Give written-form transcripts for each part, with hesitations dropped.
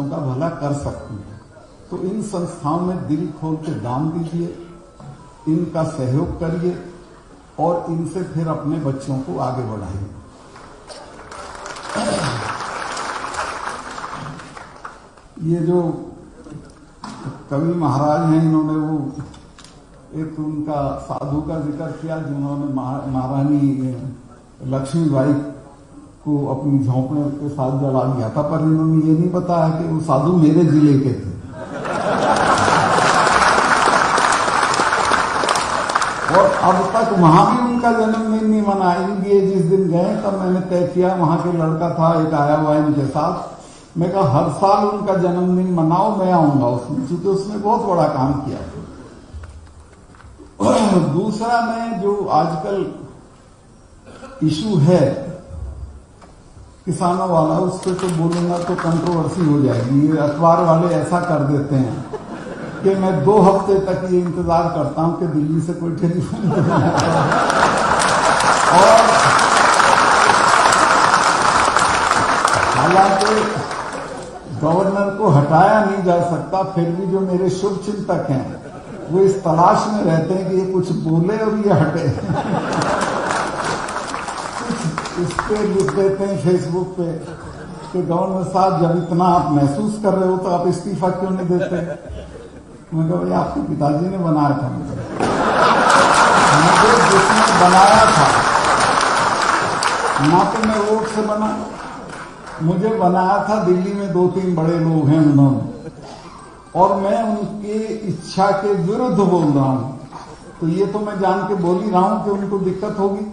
का भला कर सकती है। तो इन संस्थाओं में दिल खोल के दान दीजिए, इनका सहयोग करिए और इनसे फिर अपने बच्चों को आगे बढ़ाइए। ये जो कवि महाराज हैं, इन्होंने वो एक उनका साधु का जिक्र किया जिन्होंने महारानी लक्ष्मीबाई को अपनी झोंपड़े के साथ जला दिया था, पर इन्होंने ये नहीं बताया कि वो साधु मेरे जिले के थे। और अब तक वहां भी उनका जन्मदिन नहीं मनाएंगे। जिस दिन गए तब मैंने तय किया, वहां के लड़का था एक आया हुआ इनके साथ, मैं कहा हर साल उनका जन्मदिन मनाओ, मैं आऊंगा उसमें, क्योंकि उसने बहुत बड़ा काम किया। दूसरा, मैं जो आजकल इशू है किसानों वाला, उस पर तो बोलूंगा तो कंट्रोवर्सी हो जाएगी। ये अखबार वाले ऐसा कर देते हैं कि मैं 2 हफ्ते तक ये इंतजार करता हूं कि दिल्ली से कोई टेलीफोन और हालांकि गवर्नर को हटाया नहीं जा सकता, फिर भी जो मेरे शुभ चिंतक हैं वो इस तलाश में रहते हैं कि ये कुछ बोले और ये हटे। इस पे लिख देते हैं फेसबुक पे कि गवर्नर साहब जब इतना आप महसूस कर रहे हो तो आप इस्तीफा क्यों नहीं देते। मैं कहा भाई आपके पिताजी ने बनाया था, मुझे जिसने बनाया था ना तो मैं वोट से बना, मुझे बनाया था दिल्ली में 2-3 बड़े लोग हैं उन्होंने, और मैं उनकी इच्छा के विरुद्ध बोल रहा हूं, तो ये तो मैं जान के बोल ही रहा हूं कि उनको दिक्कत होगी।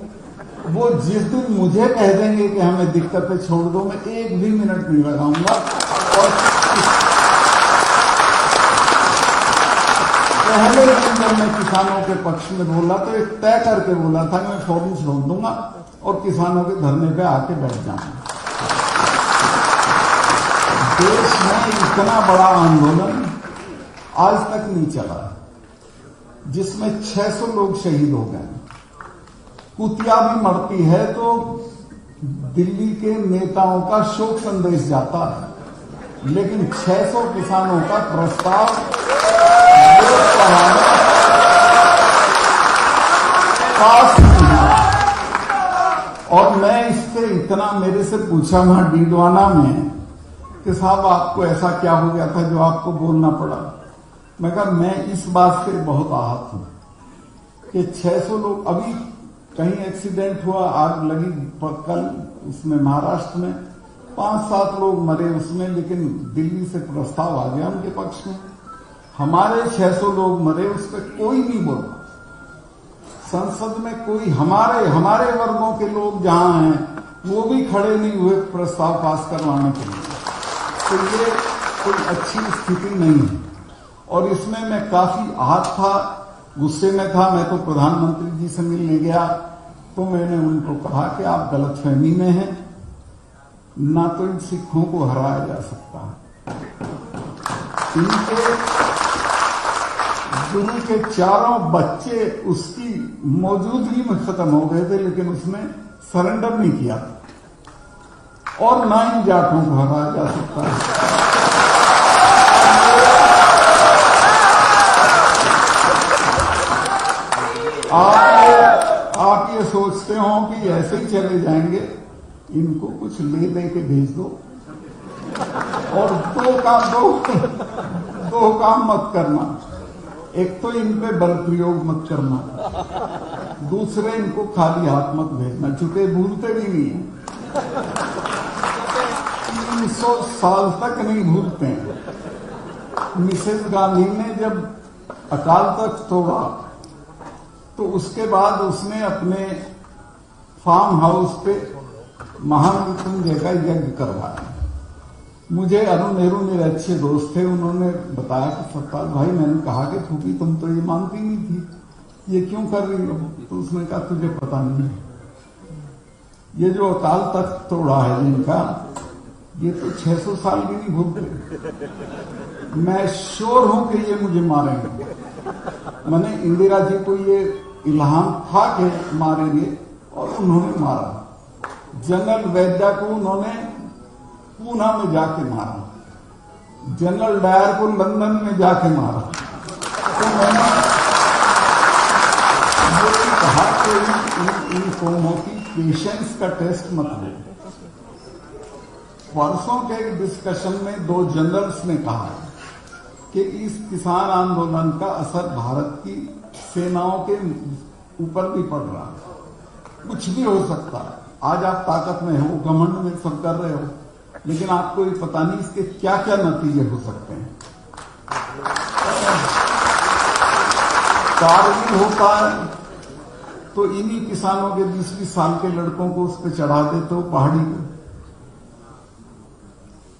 वो जिस दिन मुझे कह देंगे कि हमें दिक्कतें छोड़ दो, मैं 1 भी मिनट नहीं लगाऊंगा। और पहले दिन जब मैं किसानों के पक्ष में बोला तो एक तय करके बोला था मैं फौरन छोड़ दूंगा और किसानों के धरने पे आके बैठ जाऊंगा। देश में इतना बड़ा आंदोलन आज तक नहीं चला जिसमें 600 लोग शहीद हो गए। कुतिया भी मरती है तो दिल्ली के नेताओं का शोक संदेश जाता है, लेकिन 600 किसानों का प्रस्ताव पास नहीं हुआ। और मैं इससे इतना, मेरे से पूछा वहां डीडवाना में कि साहब आपको ऐसा क्या हो गया था जो आपको बोलना पड़ा। मैं कहा मैं इस बात से बहुत आहत हूं कि 600 लोग, अभी कहीं एक्सीडेंट हुआ, आग लगी कल उसमें महाराष्ट्र में, 5-7 लोग मरे उसमें, लेकिन दिल्ली से प्रस्ताव आ गया उनके पक्ष में। हमारे 600 लोग मरे, उस पर कोई नहीं बोला। संसद में कोई हमारे वर्गों के लोग जहां हैं वो भी खड़े नहीं हुए प्रस्ताव पास करवाने के लिए। तो ये कोई अच्छी स्थिति नहीं है और इसमें मैं काफी आहत था, गुस्से में था। मैं तो प्रधानमंत्री जी से मिलने गया तो मैंने उनको कहा कि आप गलतफहमी में हैं, ना तो इन सिखों को हराया जा सकता है। इनके गुरु के 4 बच्चे उसकी मौजूदगी में खत्म हो गए थे, लेकिन उसने सरेंडर नहीं किया और ना इन जाटों को हराया जा सकता है। आप ये सोचते हो कि ऐसे ही चले जाएंगे, इनको कुछ ले दे के भेज दो और दो काम मत करना। एक तो इन पे बल प्रयोग मत करना, दूसरे इनको खाली हाथ मत भेजना, चूंकि भूलते भी नहीं है। 300 साल तक नहीं भूलते हैं। मिसेस गांधी ने जब अकाल तख्त तोड़ा तो उसके बाद उसने अपने फार्म हाउस पे महामृत्युंजय का यज्ञ करवाया। मुझे अरुण नेहरू मेरे अच्छे दोस्त थे, उन्होंने बताया कि सत्ताल भाई, मैंने कहा कि फूफी तुम तो ये मानती नहीं थी, ये क्यों कर रही हो? तो उसने कहा तुझे पता नहीं है, ये जो अकाल तख्त तोड़ा है जिनका, ये तो 600 साल भी नहीं भूलते। मैं श्योर हूं कि ये मुझे मारेंगे। मैंने इंदिरा जी को ये इल्हाम था कि मारेंगे और उन्होंने मारा। जनरल वैद्या को उन्होंने पूना में जाके मारा। जनरल डायर को लंदन में जाके मारा। तो मैंने ये कहा कि इन कौमों की पेशेंस का टेस्ट मत लो। परसों के डिस्कशन में 2 जनरल्स ने कहा कि इस किसान आंदोलन का असर भारत की सेनाओं के ऊपर भी पड़ रहा है। कुछ भी हो सकता है। आज आप ताकत में हो, घमंड में सब कर रहे हो, लेकिन आपको ये पता नहीं इसके क्या क्या नतीजे हो सकते हैं। कारगिल होता है तो इन्हीं किसानों के 20-20 साल के लड़कों को उस पर चढ़ा देते हो पहाड़ी पे।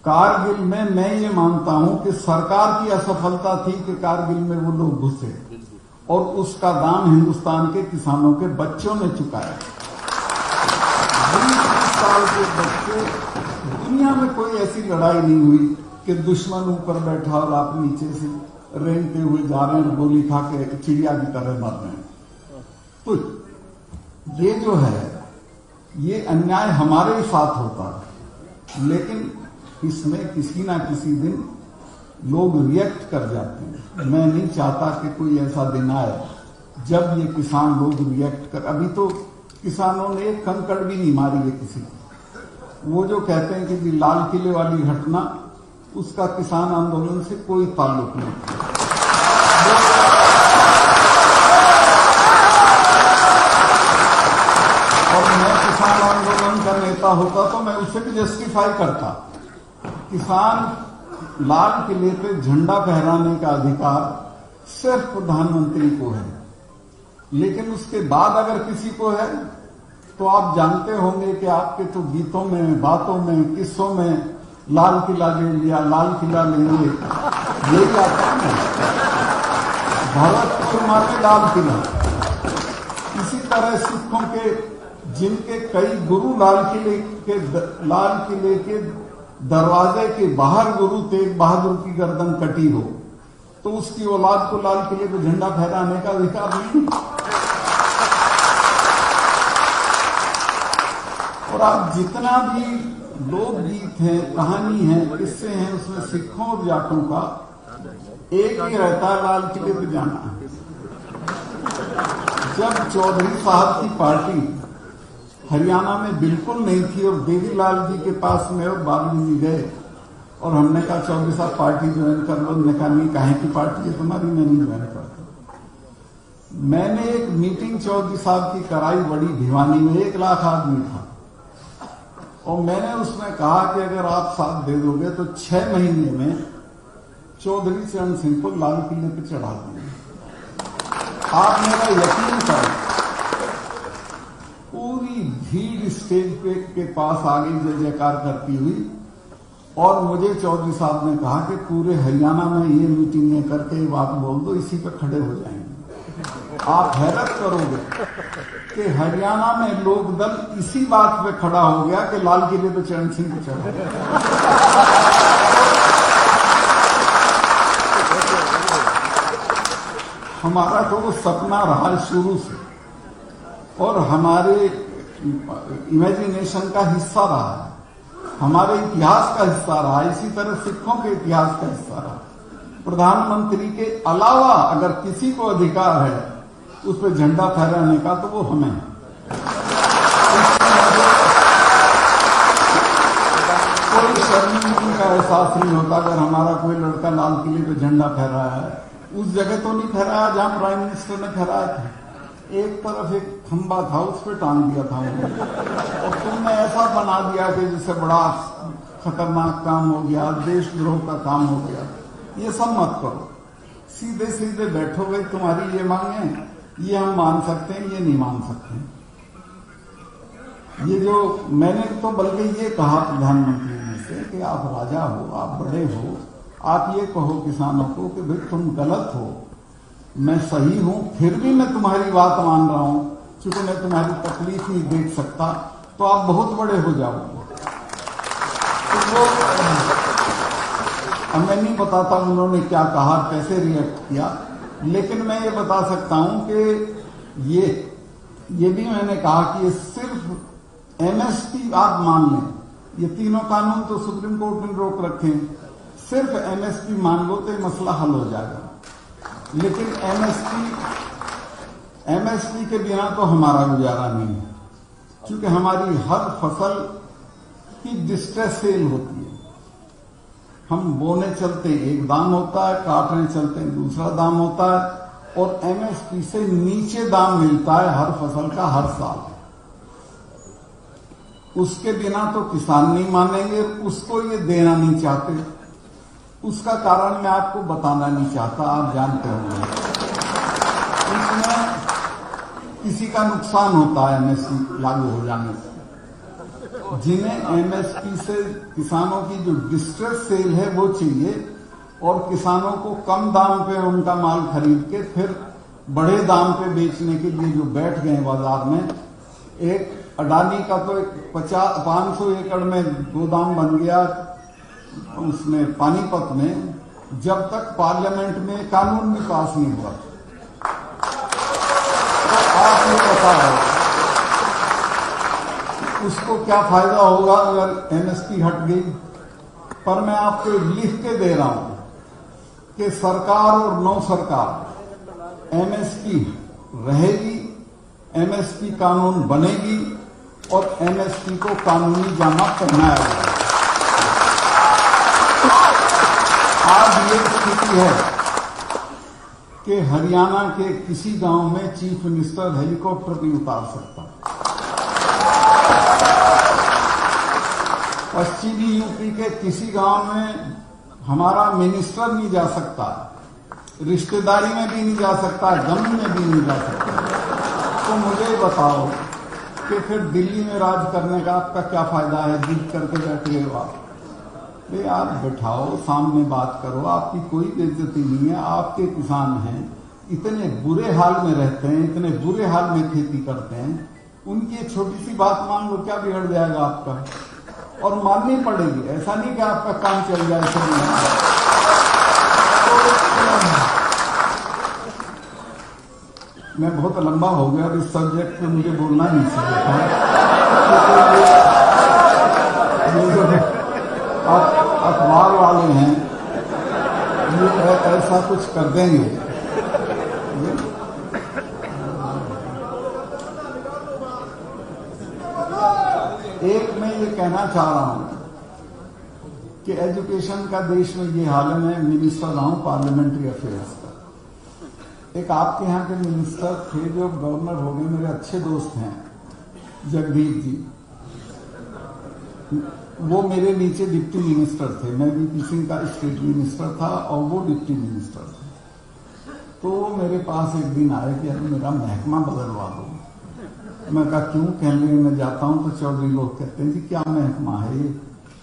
कारगिल में मैं ये मानता हूं कि सरकार की असफलता थी कि कारगिल में वो लोग घुसे, और उसका दाम हिंदुस्तान के किसानों के बच्चों ने चुकाया। 20 साल के बच्चे, दुनिया में कोई ऐसी लड़ाई नहीं हुई कि दुश्मन ऊपर बैठा और आप नीचे से रेंगते हुए जा रहे हैं, गोली खा के चिड़िया की तरह मर रहे हैं। तो ये जो है, ये अन्याय हमारे ही साथ होता है, लेकिन इसमें किसी ना किसी दिन लोग रिएक्ट कर जाते हैं। मैं नहीं चाहता कि कोई ऐसा दिन आए जब ये किसान लोग रिएक्ट कर। अभी तो किसानों ने एक कंकड़ भी नहीं मारी है किसी को। वो जो कहते हैं कि लाल किले वाली घटना, उसका किसान आंदोलन से कोई ताल्लुक नहीं। और मैं किसान आंदोलन का नेता होता तो मैं उसे भी जस्टिफाई करता। किसान लाल किले पे झंडा फहराने का अधिकार सिर्फ प्रधानमंत्री को है, लेकिन उसके बाद अगर किसी को है तो आप जानते होंगे कि आपके तो गीतों में, बातों में, किस्सों में लाल किला ले लिया, लाल किला लेंगे, ये क्या काम है? भरतपुर माने लाल किला। इसी तरह सिखों के जिनके कई गुरु लाल किले के दरवाजे के बाहर गुरु तेग बहादुर की गर्दन कटी हो तो उसकी औलाद को लाल किले पे झंडा फहराने का अधिकार नहीं। और आप जितना भी लोकगीत है, कहानी है, किस्से हैं, उसमें सिखों और जाटों का एक ही रहता है, लाल किले पे जाना। जब चौधरी साहब की पार्टी हरियाणा में बिल्कुल नहीं थी और देवीलाल जी के पास में और बाबू जी गए और हमने कहा चौधरी साहब पार्टी ज्वाइन कर लो। उन्होंने कहा नहीं, काहे की पार्टी है तुम्हारी, मैं नहीं ज्वाइन करता। मैंने एक मीटिंग चौधरी साहब की कराई बड़ी भिवानी में, 1 लाख आदमी था, और मैंने उसमें कहा कि अगर आप साथ दे दोगे तो 6 महीने में चौधरी चरण सिंह को लाल किले पे चढ़ा देंगे। आप मेरा यकीन करें, पूरी भीड़ स्टेज पे के पास आ गई जय जयकार करती हुई, और मुझे चौधरी साहब ने कहा कि पूरे हरियाणा में ये मीटिंगें करके ये बात बोल दो, इसी पे खड़े हो जाएंगे। आप हैरत करोगे कि हरियाणा में लोक दल इसी बात पे खड़ा हो गया कि लाल किले पे चरण सिंह को चढ़ा। हमारा तो वो सपना रहा शुरू से और हमारे इमेजिनेशन का हिस्सा रहा है, हमारे इतिहास का हिस्सा रहा। इसी तरह सिखों के इतिहास का हिस्सा रहा। प्रधानमंत्री के अलावा अगर किसी को अधिकार है उस पर झंडा फहराने का तो वो हमें है। कोई शर्मिंदगी का एहसास नहीं होता अगर हमारा कोई लड़का लाल किले पे झंडा फहराया है। उस जगह तो नहीं फहराया जहां प्राइम मिनिस्टर ने फहराया था। एक तरफ एक खंबा था, उस पर टांग दिया था और तुमने ऐसा बना दिया कि जिससे बड़ा खतरनाक काम हो गया, देशद्रोह का काम हो गया। ये सब मत करो, सीधे सीधे बैठोगे, तुम्हारी ये मांगे ये हम मान सकते हैं, ये नहीं मान सकते। ये जो मैंने तो बल्कि ये कहा प्रधानमंत्री जी से कि आप राजा हो, आप बड़े हो, आप ये कहो किसानों को कि भाई तुम गलत हो, मैं सही हूं, फिर भी मैं तुम्हारी बात मान रहा हूं, क्योंकि मैं तुम्हारी तकलीफ नहीं देख सकता, तो आप बहुत बड़े हो जाओगे। तो अब मैं नहीं बताता उन्होंने क्या कहा, कैसे रिएक्ट किया, लेकिन मैं ये बता सकता हूं कि ये भी मैंने कहा कि ये सिर्फ एमएसपी आप मान लें, ये तीनों कानून तो सुप्रीम कोर्ट ने रोक रखे हैं, सिर्फ एमएसपी मान लो तो ये मसला हल हो जाएगा, लेकिन एमएसपी के बिना तो हमारा गुजारा नहीं है, क्योंकि हमारी हर फसल की डिस्ट्रेस सेल होती है। हम बोने चलते एक दाम होता है, काटने चलते दूसरा दाम होता है, और एमएसपी से नीचे दाम मिलता है हर फसल का हर साल। उसके बिना तो किसान नहीं मानेंगे, उसको ये देना नहीं चाहते। उसका कारण मैं आपको बताना नहीं चाहता, आप जानते होंगे। इसमें किसी का नुकसान होता है एमएसपी लागू हो जाने से। जिन्हें एमएसपी से किसानों की जो डिस्ट्रेस सेल है वो चाहिए, और किसानों को कम दाम पे उनका माल खरीद के फिर बड़े दाम पे बेचने के लिए जो बैठ गए बाजार में। एक अडानी का तो 500 एकड़ में गोदाम बन गया उसमें पानीपत में, जब तक पार्लियामेंट में कानून भी पास नहीं हुआ। तो आप ये बताओ उसको क्या फायदा होगा अगर एमएसपी हट गई। पर मैं आपको लिख के दे रहा हूं कि सरकार और नौ सरकार एमएसपी रहेगी, एमएसपी कानून बनेगी और एमएसपी को कानूनी जामा पहनाया जाएगा। आज ये स्थिति है कि हरियाणा के किसी गांव में चीफ मिनिस्टर हेलीकॉप्टर नहीं उतार सकता, पश्चिमी यूपी के किसी गांव में हमारा मिनिस्टर नहीं जा सकता, रिश्तेदारी में भी नहीं जा सकता, जम्मू में भी नहीं जा सकता। तो मुझे बताओ कि फिर दिल्ली में राज करने का आपका क्या फायदा है? जीत करके बैठ गए हो आप। आप बैठाओ, सामने बात करो, आपकी कोई बेइज्जती नहीं है। आपके किसान हैं, इतने बुरे हाल में रहते हैं, इतने बुरे हाल में खेती करते हैं, उनकी एक छोटी सी बात मान लो, क्या बिगड़ जाएगा आपका? और माननी पड़ेगी, ऐसा नहीं कि आपका काम चल जाए। मैं बहुत लंबा हो गया और इस सब्जेक्ट पे मुझे बोलना नहीं चाहिए। अखबार वाले हैं ये ऐसा कुछ कर देंगे। एक मैं ये कहना चाह रहा हूं कि एजुकेशन का देश में ये हाल है। मैं मिनिस्टर रहा हूं पार्लियामेंट्री अफेयर्स का। एक आपके यहाँ के मिनिस्टर थे जो गवर्नर हो गए, मेरे अच्छे दोस्त हैं, जगदीप जी। वो मेरे नीचे डिप्टी मिनिस्टर थे। मैं वीपी सिंह का स्टेट मिनिस्टर था और वो डिप्टी मिनिस्टर थे। तो वो मेरे पास एक दिन आए कि अरे मेरा महकमा बदलवा दो। मैं कहा क्यों? कहने लगे मैं जाता हूं तो चौधरी लोग कहते हैं जी क्या महकमा है ये?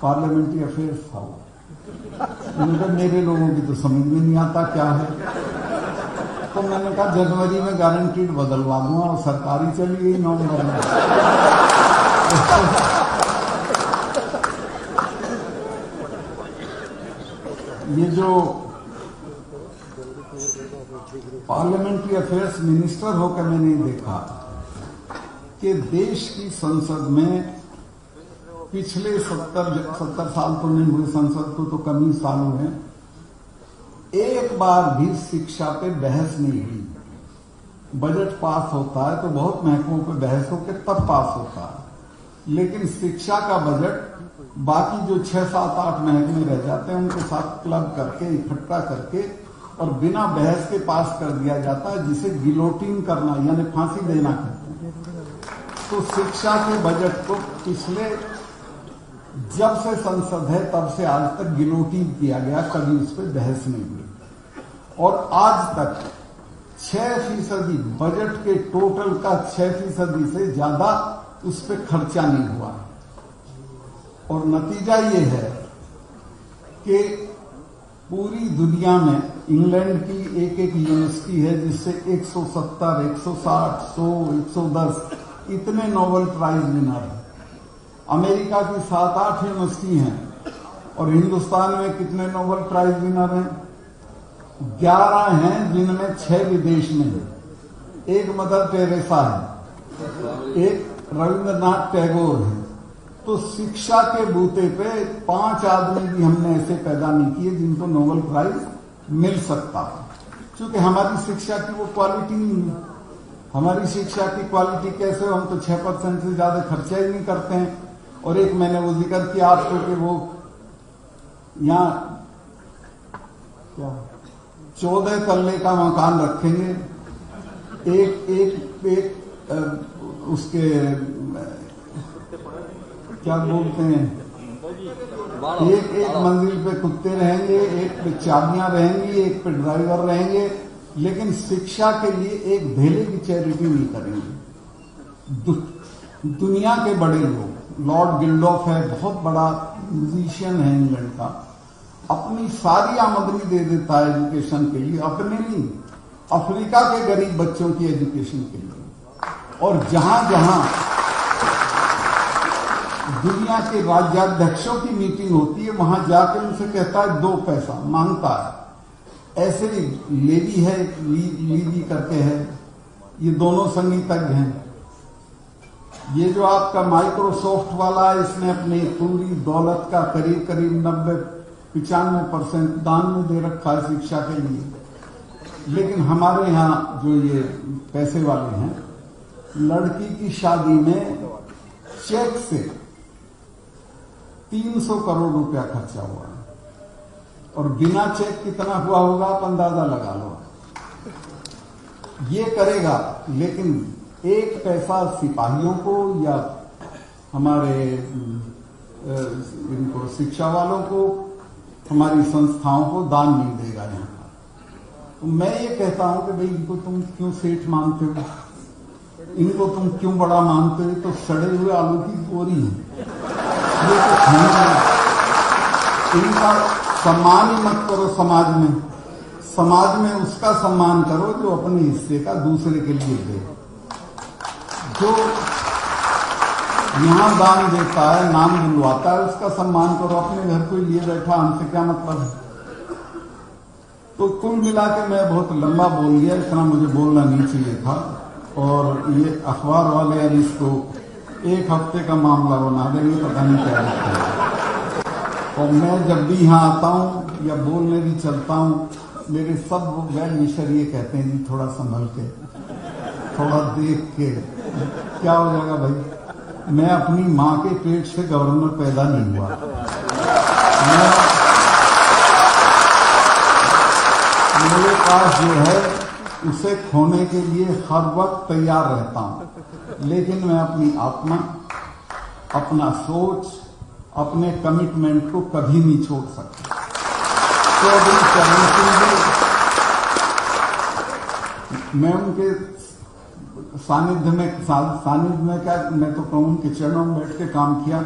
पार्लियामेंट्री अफेयर्स था वो। मैंने कहा मेरे लोगों की तो समझ में नहीं आता क्या है। तो मैंने कहा जनवरी में गारंटीड बदलवा दूंगा, और सरकारी चली गई नवंबर में। ये जो पार्लियामेंट्री अफेयर्स मिनिस्टर होकर मैंने देखा कि देश की संसद में पिछले 70 साल तो नहीं हुए, संसद को तो कम ही साल हुए, एक बार भी शिक्षा पे बहस नहीं हुई। बजट पास होता है तो बहुत महकमों पे बहस होकर तब पास होता है, लेकिन शिक्षा का बजट बाकी जो 6, 7, 8 महकमे रह जाते हैं उनके साथ क्लब करके इकट्ठा करके और बिना बहस के पास कर दिया जाता है, जिसे गिलोटिन करना यानी फांसी देना कहते हैं। तो शिक्षा के बजट को पिछले जब से संसद है तब से आज तक गिलोटिन किया गया, कभी उस पर बहस नहीं हुई। और आज तक 6% बजट के टोटल का 6% से ज्यादा उस पर खर्चा नहीं हुआ। और नतीजा ये है कि पूरी दुनिया में इंग्लैंड की एक यूनिवर्सिटी है जिससे 170, 160, 100, 110 इतने नोबेल प्राइज विनर है। अमेरिका की 7-8 यूनिवर्सिटी हैं और हिंदुस्तान में कितने नोबेल प्राइज विनर हैं? 11 हैं, जिनमें 6 विदेश में है। एक मदर टेरेसा है, एक रविंद्रनाथ टैगोर है। तो शिक्षा के बूते पे 5 आदमी भी हमने ऐसे पैदा नहीं किए जिनको नोबेल प्राइज मिल सकता, क्योंकि हमारी शिक्षा की वो क्वालिटी नहीं है। हमारी शिक्षा की क्वालिटी कैसे हो, हम तो 6% से ज्यादा खर्चा ही नहीं करते हैं। और एक मैंने वो जिक्र किया आपको कि वो यहाँ क्या 14 तल्ले का मकान रखेंगे, एक उसके क्या बोलते हैं, एक मंजिल पे कुत्ते रहेंगे, एक पे चाबियां रहेंगी, एक पे ड्राइवर रहेंगे, लेकिन शिक्षा के लिए एक धेले की चैरिटी नहीं करेंगे। दुनिया के बड़े लोग, लॉर्ड गिल्डॉफ है, बहुत बड़ा म्यूजिशियन है इंग्लैंड का, अपनी सारी आमदनी दे देता है एजुकेशन के लिए, अपने नहीं, अफ्रीका के गरीब बच्चों की एजुकेशन के लिए। और जहां जहां दुनिया के राज्याध्यक्षों की मीटिंग होती है, वहां जाकर उनसे कहता है 2 पैसा मांगता है। ऐसे ही लेवी है, लीवी करके है, ये दोनों संगीतज्ञ हैं। ये जो आपका माइक्रोसॉफ्ट वाला है, इसने अपनी पूरी दौलत का करीब 90-95% दान में दे रखा है शिक्षा के लिए। लेकिन हमारे यहाँ जो ये पैसे वाले हैं, लड़की की शादी में चेक से 300 करोड़ रुपया खर्चा हुआ है, और बिना चेक कितना हुआ होगा आप अंदाजा लगा लो। ये करेगा, लेकिन 1 पैसा सिपाहियों को या हमारे इनको शिक्षा वालों को, हमारी संस्थाओं को दान नहीं देगा यहाँ पर। तो मैं ये कहता हूं कि भाई इनको तुम क्यों सेठ मानते हो, इनको तुम क्यों बड़ा मानते हो, तो सड़े हुए आलू की बोरी है, ये तो इनका सम्मान ही मत करो समाज में। समाज में उसका सम्मान करो जो अपने हिस्से का दूसरे के लिए दे। जो यहां दान देता है, नाम दिलवाता है, उसका सम्मान करो। अपने घर कोई लिए बैठा, हमसे क्या मतलब है। तो कुल मिला के मैं बहुत लंबा बोल गया, इतना मुझे बोलना नहीं चाहिए था। और ये अखबार वाले अब इसको 1 हफ्ते का मामला बना देंगे, पता नहीं क्या लगता है। और मैं जब भी यहाँ आता हूँ या बोलने भी चलता हूँ, मेरे सब वेल विशर ये कहते हैं जी थोड़ा संभल के, थोड़ा देख के, क्या हो जाएगा भाई। मैं अपनी माँ के पेट से गवर्नर पैदा नहीं हुआ, मेरे पास जो है उसे खोने के लिए हर वक्त तैयार रहता हूं। लेकिन मैं अपनी आत्मा, अपना सोच, अपने कमिटमेंट को कभी नहीं छोड़ सकता। चौधरी चरण सिंह जी, मैं उनके सानिध्य में क्या, मैं तो कहूं उनके चरणों में बैठ के काम किया।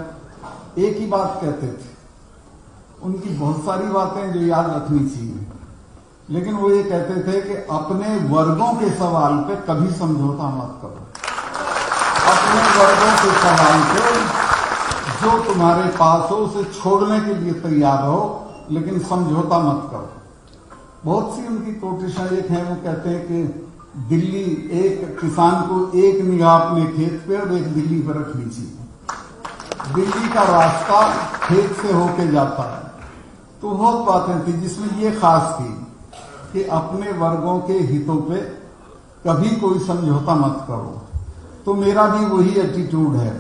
एक ही बात कहते थे, उनकी बहुत सारी बातें जो याद रखनी चाहिए, लेकिन वो ये कहते थे कि अपने वर्गों के सवाल पे कभी समझौता मत करो। अपने वर्गों के सवाल पे जो तुम्हारे पास हो उसे छोड़ने के लिए तैयार रहो, लेकिन समझौता मत करो। बहुत सी उनकी कोशिशें एक है, वो कहते हैं कि दिल्ली, एक किसान को एक निगाह अपने खेत पे और एक दिल्ली पर रखनी चाहिए। दिल्ली का रास्ता खेत से होके जाता है। तो बहुत बातें थी जिसमें ये खास थी कि अपने वर्गों के हितों पे कभी कोई समझौता मत करो। तो मेरा भी वही एटीट्यूड है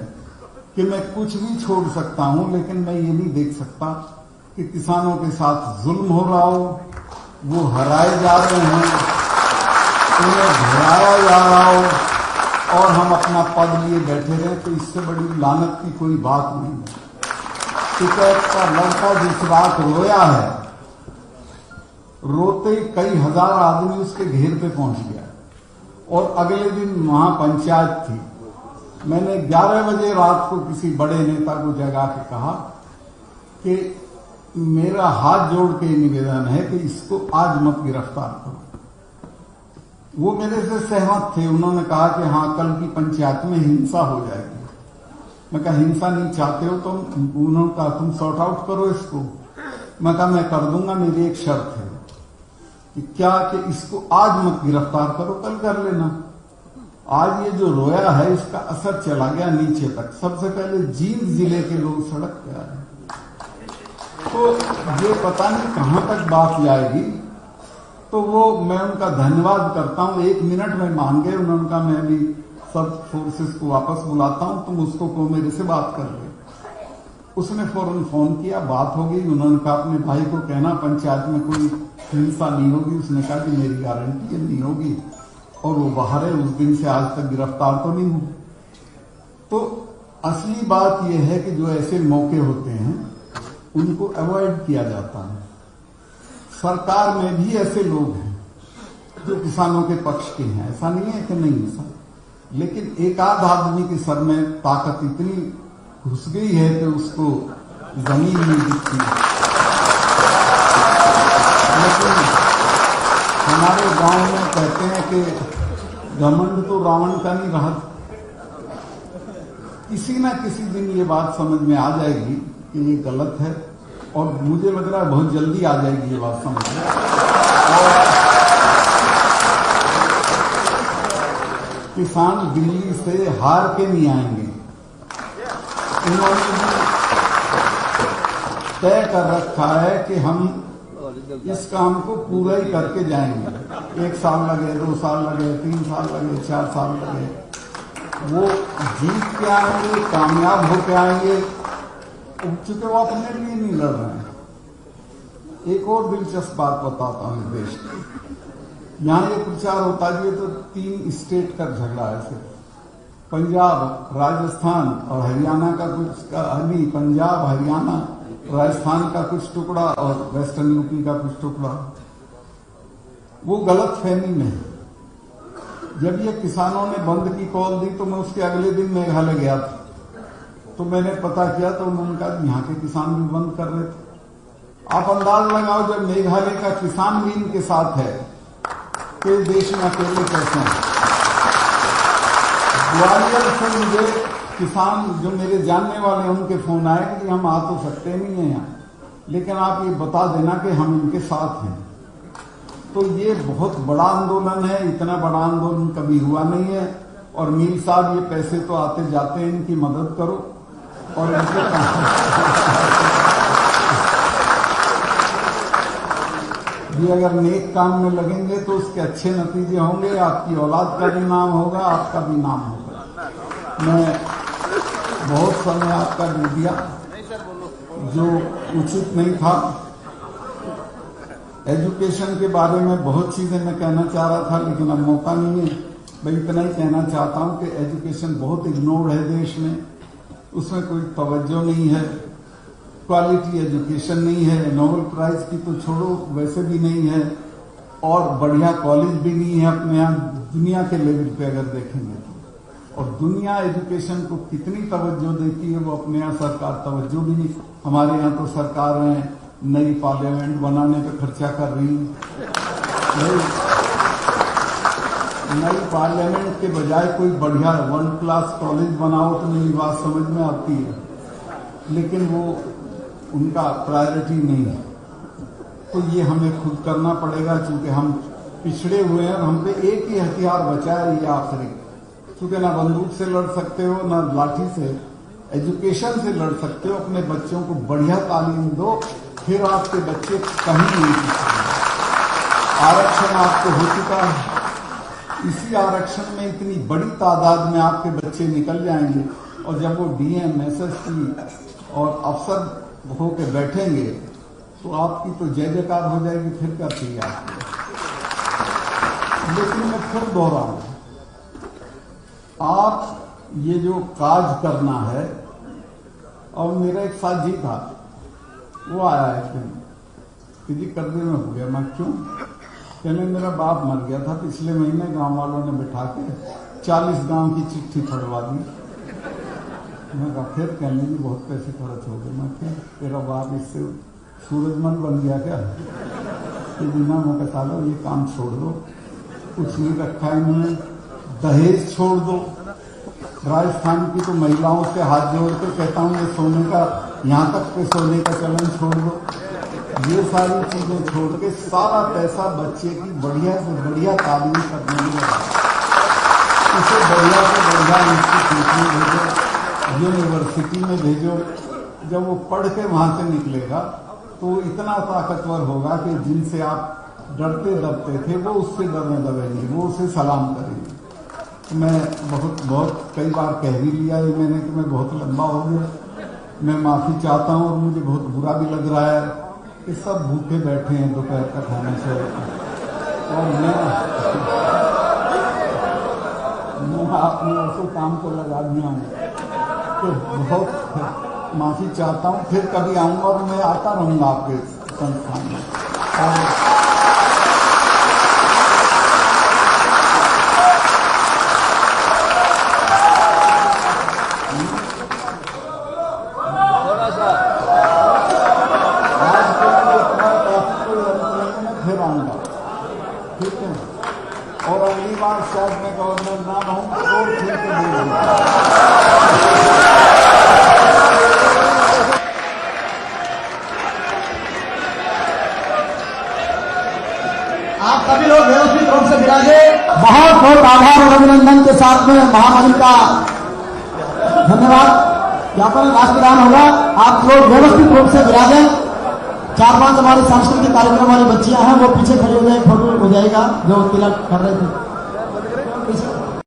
कि मैं कुछ भी छोड़ सकता हूं, लेकिन मैं ये नहीं देख सकता कि किसानों के साथ जुल्म हो रहा हो, वो हराए जा रहे हैं, उन्हें घुराया जा रहा हो और हम अपना पद लिए बैठे रहे। तो इससे बड़ी लानत की कोई बात नहीं है। टिकैत का लड़का जिस रात रोया है, रोते कई हजार आदमी उसके घेर पे पहुंच गया। और अगले दिन वहां पंचायत थी। मैंने 11 बजे रात को किसी बड़े नेता को जगा के कहा कि मेरा हाथ जोड़ के निवेदन है कि इसको आज मत गिरफ्तार करो। वो मेरे से सहमत थे। उन्होंने कहा कि हाँ, कल की पंचायत में हिंसा हो जाएगी। मैं कहा हिंसा नहीं चाहते हो तुम? उन्होंने कहा तुम सॉर्ट आउट करो इसको। मैं कहा मैं कर दूंगा, मेरी एक शर्त है कि क्या कि इसको आज मत गिरफ्तार करो, कल कर लेना। आज ये जो रोया है इसका असर चला गया नीचे तक। सबसे पहले जींद जिले के लोग सड़क पे आए, तो ये पता नहीं कहां तक बात जाएगी। तो वो मैं उनका धन्यवाद करता हूं, 1 मिनट में मान गए। उन्होंने कहा मैं भी सब फोर्सेस को वापस बुलाता हूं, तुम उसको को मेरे से बात कर ले। उसने फौरन फोन किया, बात हो गई। उन्होंने कहा अपने भाई को कहना पंचायत में कोई हिंसा नहीं होगी। उसने कहा कि मेरी गारंटी नहीं होगी, और वो बाहर है। उस दिन से आज तक गिरफ्तार तो नहीं हुए। तो असली बात यह है कि जो ऐसे मौके होते हैं उनको अवॉइड किया जाता है। सरकार में भी ऐसे लोग हैं जो किसानों के पक्ष के हैं, ऐसा नहीं है कि नहीं ऐसा, लेकिन एक आध आदमी के सर में ताकत इतनी घुस गई है कि उसको जमीन नहीं दिखती। लेकिन हमारे गांव में कहते हैं कि घमंड तो रावण का नहीं रहा। किसी ना किसी दिन ये बात समझ में आ जाएगी कि ये गलत है, और मुझे लग रहा है बहुत जल्दी आ जाएगी ये बात समझ में। और किसान दिल्ली से हार के नहीं आएंगे। उन्होंने भी तय कर रखा है कि हम इस काम को पूरा ही करके जाएंगे। 1 साल लगे, 2 साल लगे, 3 साल लगे, 4 साल लगे, वो जीत के आएंगे, कामयाब होके आएंगे। चूंकि वो अपने लिए नहीं लड़ रहे हैं। एक और दिलचस्प बात बताता हूं देश की। यहां ये प्रचार होता है तो 3 स्टेट का झगड़ा है सिर्फ, पंजाब, राजस्थान और हरियाणा का कुछ नहीं, पंजाब, हरियाणा, राजस्थान का कुछ टुकड़ा और वेस्टर्न यूपी का कुछ टुकड़ा। वो गलत फहमी में है। जब ये किसानों ने बंद की कॉल दी तो मैं उसके अगले दिन मेघालय गया था। तो मैंने पता किया तो उन्होंने कहा यहाँ के किसान भी बंद कर रहे थे। आप अंदाज लगाओ, जब मेघालय का किसान भी इनके साथ है तो देश में अकेले कैसे हैं। ग्वालियर से मुझे किसान जो मेरे जानने वाले हैं उनके फोन आए कि हम आ तो सकते नहीं है यहाँ, लेकिन आप ये बता देना कि हम इनके साथ हैं। तो ये बहुत बड़ा आंदोलन है, इतना बड़ा आंदोलन कभी हुआ नहीं है। और मीर साहब, ये पैसे तो आते जाते हैं, इनकी मदद करो और इनके ये अगर नेक काम में लगेंगे तो उसके अच्छे नतीजे होंगे। आपकी औलाद का भी नाम होगा, आपका भी नाम होगा। मैं बहुत समय आपका दे दिया जो उचित नहीं था। एजुकेशन के बारे में बहुत चीजें मैं कहना चाह रहा था, लेकिन अब मौका नहीं है। मैं इतना ही कहना चाहता हूं कि एजुकेशन बहुत इग्नोर्ड है देश में, उसमें कोई तवज्जो नहीं है, क्वालिटी एजुकेशन नहीं है। नोबेल प्राइज की तो छोड़ो, वैसे भी नहीं है, और बढ़िया कॉलेज भी नहीं है अपने यहाँ दुनिया के लेवल पे अगर देखेंगे तो। और दुनिया एजुकेशन को कितनी तवज्जो देती है वो अपने यहाँ सरकार तवज्जो भी नहीं। हमारे यहाँ तो सरकार है नई पार्लियामेंट बनाने पे खर्चा कर रही है। नई पार्लियामेंट के बजाय कोई बढ़िया वर्ल्ड क्लास कॉलेज बनाओ तो मेरी बात समझ में आती है, लेकिन वो उनका प्रायोरिटी नहीं है। तो ये हमें खुद करना पड़ेगा, क्योंकि हम पिछड़े हुए हैं और हम पे एक ही हथियार बचा है, ये आखिरी। क्योंकि ना बंदूक से लड़ सकते हो, ना लाठी से, एजुकेशन से लड़ सकते हो। अपने बच्चों को बढ़िया तालीम दो, फिर आपके बच्चे कहीं नहीं सीखेंगे। आरक्षण आपको हो चुका है, इसी आरक्षण में इतनी बड़ी तादाद में आपके बच्चे निकल जाएंगे, और जब वो डीएम, एसएसपी और अफसर होके बैठेंगे तो आपकी तो जय जयकार हो जाएगी। फिर क्या चाहिए आपको। लेकिन मैं फिर दोहराऊं, आप ये जो काज करना है, और मेरा एक साथी था, वो आया है कि जी कर्जे में हो गया। मैं क्यों? कहने मेरा बाप मर गया था पिछले महीने, गांव वालों ने बिठा के 40 गांव की चिट्ठी फड़वा दी। मैं कहा फिर? कहने जी बहुत पैसे खर्च हो गए। मैं क्या, तेरा बाप इससे सूरजमल बन गया क्या? कि बिना मैं कहता लो ये काम छोड़ दो, कुछ नहीं रखा है इन्होंने, दहेज छोड़ दो। राजस्थान की तो महिलाओं से हाथ जोड़ के कहता हूँ ये सोने का, यहाँ तक के सोने का चलन छोड़ दो। ये सारी चीजें छोड़ के सारा पैसा बच्चे की बढ़िया से बढ़िया तालीम करने में लगा। इसे बढ़िया से बढ़िया इंस्टीट्यूट में भेजो, यूनिवर्सिटी में भेजो। जब वो पढ़ के वहां से निकलेगा तो वो इतना ताकतवर होगा कि जिनसे आप डरते दबते थे वो उससे डरने दबेंगे, वो उसे सलाम करेंगे। तो मैं बहुत कई बार कह भी लिया ये मैंने कि मैं बहुत लंबा हो गया, मैं माफी चाहता हूं और मुझे बहुत बुरा भी लग रहा है कि सब भूखे बैठे हैं दोपहर का खाना से और मैं अपनी ओर से काम को लगा दिया हूँ। तो बहुत माफी चाहता हूँ, फिर कभी आऊंगा और मैं आता रहूंगा आपके संस्थान में। फिर आऊंगा, ठीक है। और अगली बार शायद मैं गवर्नर ना रहूं और फिर के बोलूंगा। आप सभी लोग व्यवस्थित रूप से विराजे। बहुत बहुत आभार और अभिनंदन के साथ में महामहिम का धन्यवाद ज्ञापन राष्ट्रगान होगा। आप लोग व्यवस्थित रूप से विराजे। 4-5 हमारे सांस्कृतिक कार्यक्रम वाली बच्चियां हैं, वो पीछे खड़ी हो गए, फोटो हो जाएगा जो तिलक कर रहे थे।